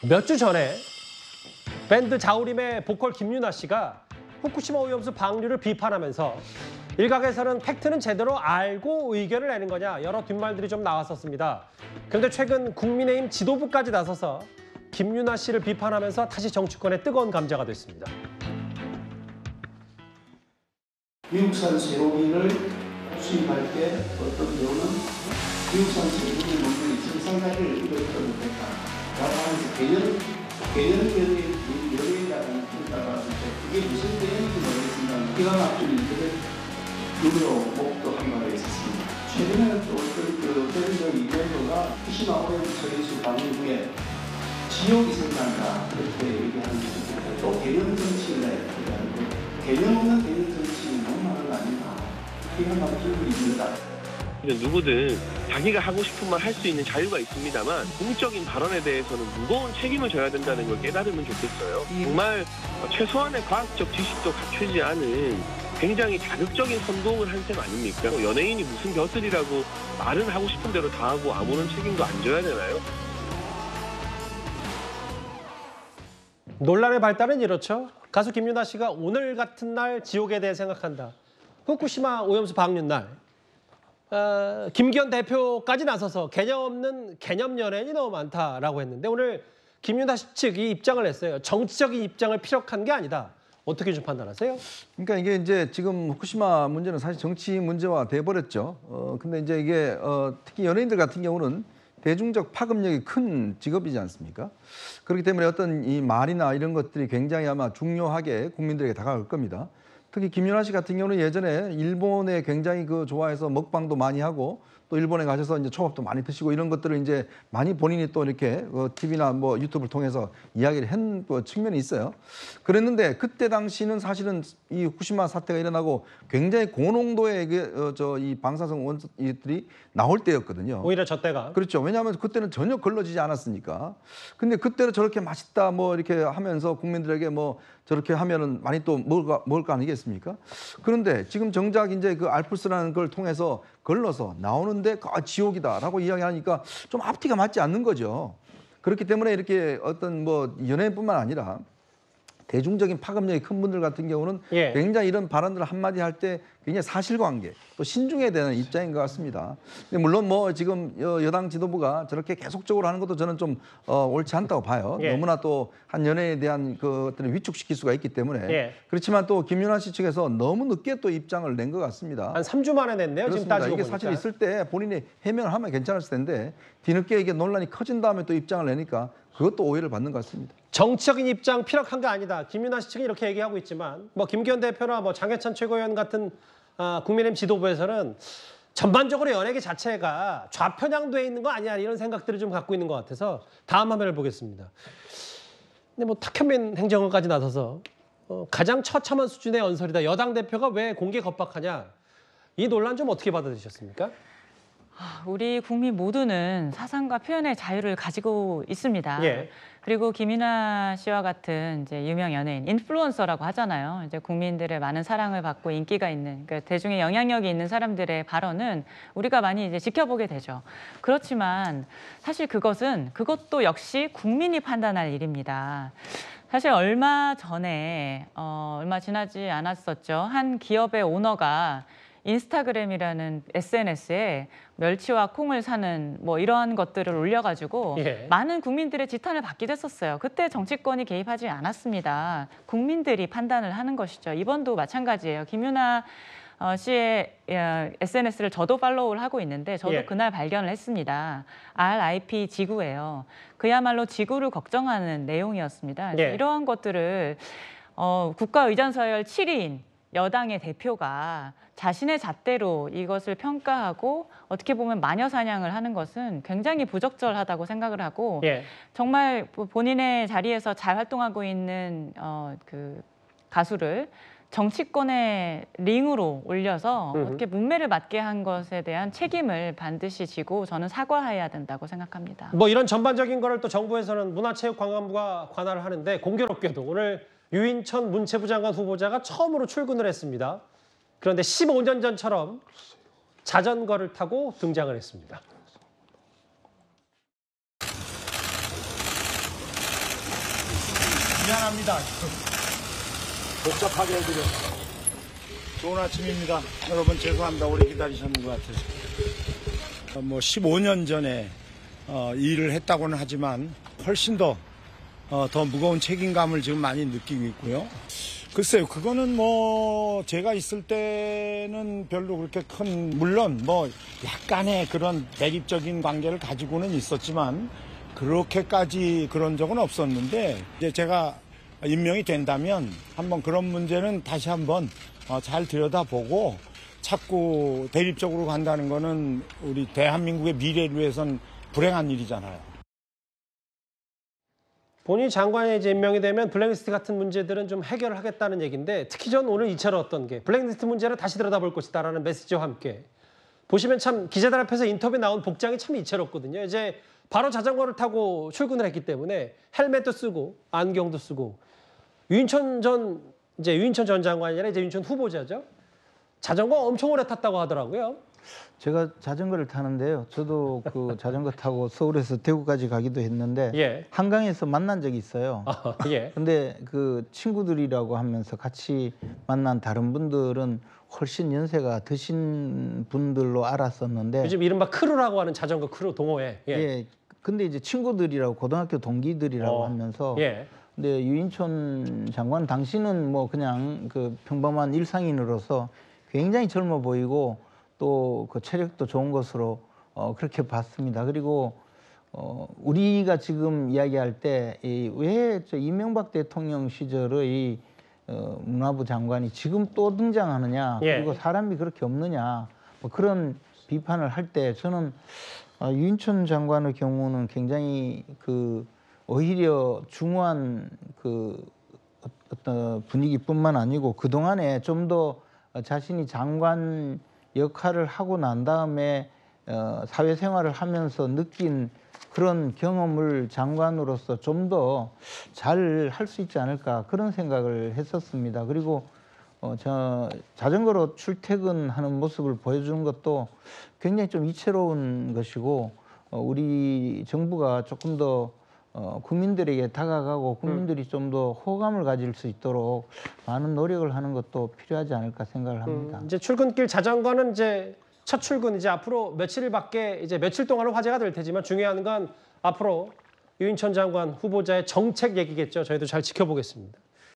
몇 주 전에 밴드 자우림의 보컬 김유나 씨가 후쿠시마 오염수 방류를 비판하면서 일각에서는 팩트는 제대로 알고 의견을 내는 거냐 여러 뒷말들이 좀 나왔었습니다. 그런데 최근 국민의힘 지도부까지 나서서 김유나 씨를 비판하면서 다시 정치권의 뜨거운 감자가 됐습니다. 미국산 쇠고기를 수입할 때 어떤 경우는 미국산 쇠고기 먹는 정상가를 이뤘던 것이다라고 하면서 개념연예라는 평가가 있는데 그게 무슨 개념인지 모르겠습니다. 기가 막힌 인터넷 유료 목도 한 바가 있었습니다. 최근에는 또 어떤 밴드 이벤트가 후쿠시마 오염수 처리수 방류 후에 지옥이 생긴다 그렇게 얘기하는 것입니다. 또 개념 정치를 얘기하는 거. 개념 없는 개념 정치는 너무하는 거 아닌가. 기가 막힌 분이 있습니다. 누구든 자기가 하고 싶은 말 할 수 있는 자유가 있습니다만 공적인 발언에 대해서는 무거운 책임을 져야 된다는 걸 깨달으면 좋겠어요. 정말 최소한의 과학적 지식도 갖추지 않은 굉장히 자극적인 선동을 한 셈 아닙니까? 연예인이 무슨 벼슬이라고 말은 하고 싶은 대로 다 하고 아무런 책임도 안 져야 되나요? 논란의 발달은 이렇죠. 가수 김유나 씨가 오늘 같은 날 지옥에 대해 생각한다. 후쿠시마 오염수 방류 날. 김기현 대표까지 나서서 개념 없는 개념 연예인이 너무 많다라고 했는데 오늘 김유나 씨 측이 입장을 냈어요. 정치적인 입장을 피력한 게 아니다. 어떻게 좀 판단하세요? 그러니까 이게 이제 지금 후쿠시마 문제는 사실 정치 문제화 돼버렸죠. 근데 이제 이게 특히 연예인들 같은 경우는 대중적 파급력이 큰 직업이지 않습니까? 그렇기 때문에 어떤 이 말이나 이런 것들이 굉장히 아마 중요하게 국민들에게 다가갈 겁니다. 특히 김유나 씨 같은 경우는 예전에 일본에 굉장히 좋아해서 먹방도 많이 하고 또 일본에 가셔서 이제 초밥도 많이 드시고 이런 것들을 이제 많이 본인이 또 이렇게 TV나 뭐 유튜브를 통해서 이야기를 한 측면이 있어요. 그랬는데 그때 당시는 사실은 이 후쿠시마 사태가 일어나고 굉장히 고농도의 이 방사성 원소들이 나올 때였거든요. 오히려 저 때가. 그렇죠. 왜냐하면 그때는 전혀 걸러지지 않았으니까. 근데 그때는 저렇게 맛있다 뭐 이렇게 하면서 국민들에게 뭐 저렇게 하면은 많이 또 먹을 거 아니겠습니까? 그런데 지금 정작 이제 그 알프스라는 걸 통해서 걸러서 나오는데 지옥이다라고 이야기하니까 좀 앞뒤가 맞지 않는 거죠. 그렇기 때문에 이렇게 어떤 뭐 연예인뿐만 아니라 대중적인 파급력이 큰 분들 같은 경우는 굉장히 이런 발언들을 한마디 할 때 굉장히 사실관계 또 신중해야 되는 입장인 것 같습니다. 근데 물론 뭐 지금 여당 지도부가 저렇게 계속적으로 하는 것도 저는 좀 옳지 않다고 봐요. 너무나 또 한 연예인에 대한 것들을 위축시킬 수가 있기 때문에 그렇지만 또 김유나 씨 측에서 너무 늦게 또 입장을 낸 것 같습니다. 한 3주 만에 냈네요. 그렇습니다. 지금 따지고 이게 보니까. 사실 있을 때 본인이 해명을 하면 괜찮았을 텐데 뒤늦게 이게 논란이 커진 다음에 또 입장을 내니까 그것도 오해를 받는 것 같습니다. 정치적인 입장 피력한 게 아니다. 김유나 씨 측이 이렇게 얘기하고 있지만 뭐 김기현 대표나 뭐 장해찬 최고위원 같은 국민의힘 지도부에서는 전반적으로 연예계 자체가 좌편향돼 있는 거 아니야 이런 생각들을 좀 갖고 있는 것 같아서 다음 화면을 보겠습니다. 근데 뭐 탁현민 행정관까지 나서서 가장 처참한 수준의 언설이다. 여당 대표가 왜 공개 겁박하냐. 이 논란 좀 어떻게 받아들이셨습니까? 우리 국민 모두는 사상과 표현의 자유를 가지고 있습니다. 그리고 김유나 씨와 같은 이제 유명 연예인, 인플루언서라고 하잖아요. 이제 국민들의 많은 사랑을 받고 인기가 있는, 그러니까 대중의 영향력이 있는 사람들의 발언은 우리가 많이 이제 지켜보게 되죠. 그렇지만 사실 그것도 역시 국민이 판단할 일입니다. 사실 얼마 전에 얼마 지나지 않았었죠. 한 기업의 오너가 인스타그램이라는 SNS에 멸치와 콩을 사는 뭐 이러한 것들을 올려가지고 많은 국민들의 지탄을 받기도 했었어요. 그때 정치권이 개입하지 않았습니다. 국민들이 판단을 하는 것이죠. 이번도 마찬가지예요. 김유나 씨의 SNS를 저도 팔로우를 하고 있는데 저도 그날 발견을 했습니다. RIP 지구예요. 그야말로 지구를 걱정하는 내용이었습니다. 이러한 것들을 국가의전서열 7위인 여당의 대표가 자신의 잣대로 이것을 평가하고 어떻게 보면 마녀 사냥을 하는 것은 굉장히 부적절하다고 생각을 하고 정말 본인의 자리에서 잘 활동하고 있는 그 가수를 정치권의 링으로 올려서 어떻게 문매를 맞게 한 것에 대한 책임을 반드시 지고 저는 사과해야 된다고 생각합니다. 뭐 이런 전반적인 거를 또 정부에서는 문화체육관광부가 관할을 하는데 공교롭게도 오늘 유인천 문체부 장관 후보자가 처음으로 출근을 했습니다. 그런데 15년 전처럼 자전거를 타고 등장을 했습니다. 미안합니다. 복잡하게 해드려서. 좋은 아침입니다. 여러분 죄송합니다. 오래 기다리셨는 것 같아서. 뭐 15년 전에 일을 했다고는 하지만 훨씬 더 무거운 책임감을 지금 많이 느끼고 있고요. 글쎄요, 그거는 뭐 제가 있을 때는 별로 그렇게 물론 뭐 약간의 그런 대립적인 관계를 가지고는 있었지만 그렇게까지 그런 적은 없었는데 이제 제가 임명이 된다면 한번 그런 문제는 다시 한번 잘 들여다보고 자꾸 대립적으로 간다는 거는 우리 대한민국의 미래를 위해선 불행한 일이잖아요. 본인이 장관에 이제 임명이 되면 블랙리스트 같은 문제들은 좀 해결을 하겠다는 얘기인데 특히 전 오늘 이철었던 게 블랙리스트 문제를 다시 들여다볼 것이다라는 메시지와 함께 보시면 참 기자들 앞에서 인터뷰 나온 복장이 참 이채롭거든요. 이제 바로 자전거를 타고 출근을 했기 때문에 헬멧도 쓰고 안경도 쓰고 유인천 전 장관이 아니라 이제 유인천 후보자죠. 자전거 엄청 오래 탔다고 하더라고요. 제가 자전거를 타는데요. 저도 그 자전거 타고 서울에서 대구까지 가기도 했는데 예. 한강에서 만난 적이 있어요. 예. 근데 그 친구들이라고 하면서 같이 만난 다른 분들은 훨씬 연세가 드신 분들로 알았었는데 요즘 이른바 크루라고 하는 자전거 크루 동호회. 예. 예. 근데 이제 친구들이라고 고등학교 동기들이라고 하면서 예. 근데 유인천 장관 당시는 뭐 그냥 그 평범한 일상인으로서 굉장히 젊어 보이고 또 그 체력도 좋은 것으로 그렇게 봤습니다. 그리고 우리가 지금 이야기할 때 왜 이명박 대통령 시절의 문화부 장관이 지금 또 등장하느냐 예. 그리고 사람이 그렇게 없느냐 뭐 그런 비판을 할 때 저는 유인천 장관의 경우는 굉장히 그 오히려 중후한 그 어떤 분위기뿐만 아니고 그 동안에 좀 더 자신이 장관 역할을 하고 난 다음에 사회생활을 하면서 느낀 그런 경험을 장관으로서 좀 더 잘 할 수 있지 않을까 그런 생각을 했었습니다. 그리고 저 자전거로 출퇴근하는 모습을 보여주는 것도 굉장히 좀 이채로운 것이고 우리 정부가 조금 더 국민들에게 다가가고 국민들이 좀 더 호감을 가질 수 있도록 많은 노력을 하는 것도 필요하지 않을까 생각을 합니다. 이제 출근길 자전거는 이제 첫 출근 이제 앞으로 며칠밖에 이제 며칠 동안은 화제가 될 테지만 중요한 건 앞으로 유인천 장관 후보자의 정책 얘기겠죠. 저희도 잘 지켜보겠습니다.